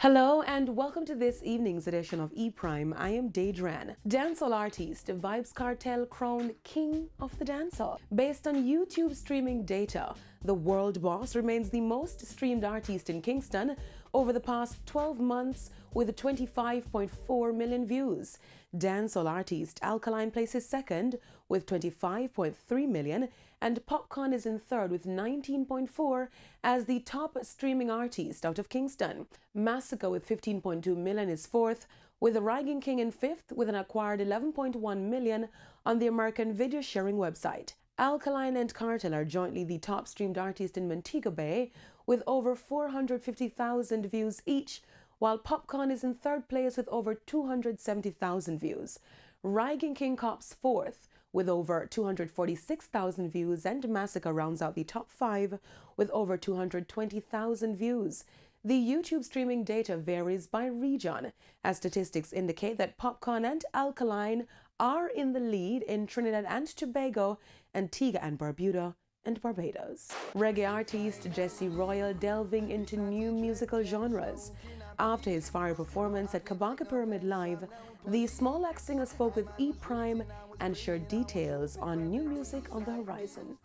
Hello and welcome to this evening's edition of E-Prime. I am Daedran. Dancehall artist Vybz Kartel crowned King of the Dancehall. Based on YouTube streaming data, the world boss remains the most streamed artist in Kingston over the past 12 months with 25.4 million views. Dancehall artist Alkaline places second with 25.3 million and Popcorn is in third with 19.4 as the top streaming artist out of Kingston. Massacre with 15.2 million is fourth, with the Rygin King in fifth with an acquired 11.1 million on the American video sharing website. Alkaline and Kartel are jointly the top streamed artist in Montego Bay with over 450,000 views each, while Popcorn is in third place with over 270,000 views. Rygin King cops fourth with over 246,000 views, and Massacre rounds out the top five with over 220,000 views. The YouTube streaming data varies by region, as statistics indicate that Popcorn and Alkaline are in the lead in Trinidad and Tobago, Antigua and Barbuda, and Barbados. Reggae artist Jesse Royal delving into new musical genres. After his fire performance at Kabaka Pyramid Live, the Small Axe singer spoke with E-Prime and shared details on new music on the horizon.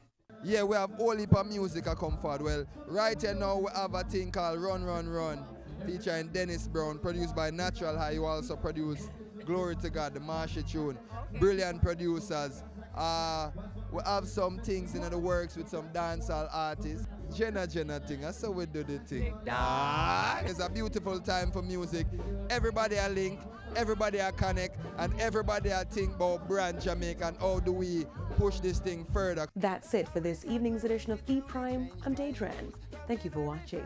Yeah, we have all heap of music a come forward. Well, right here now we have a thing called Run Run Run, featuring Dennis Brown, produced by Natural High, who also produced Glory to God, the Marsha tune. Brilliant producers. We have some things in the works with some dancehall artists. Jenna thing, that's how we do the thing. It's a beautiful time for music. Everybody a link, everybody a connect, and everybody a think about brand Jamaica and how do we push this thing further. That's it for this evening's edition of E-Prime. I'm Daedran. Thank you for watching.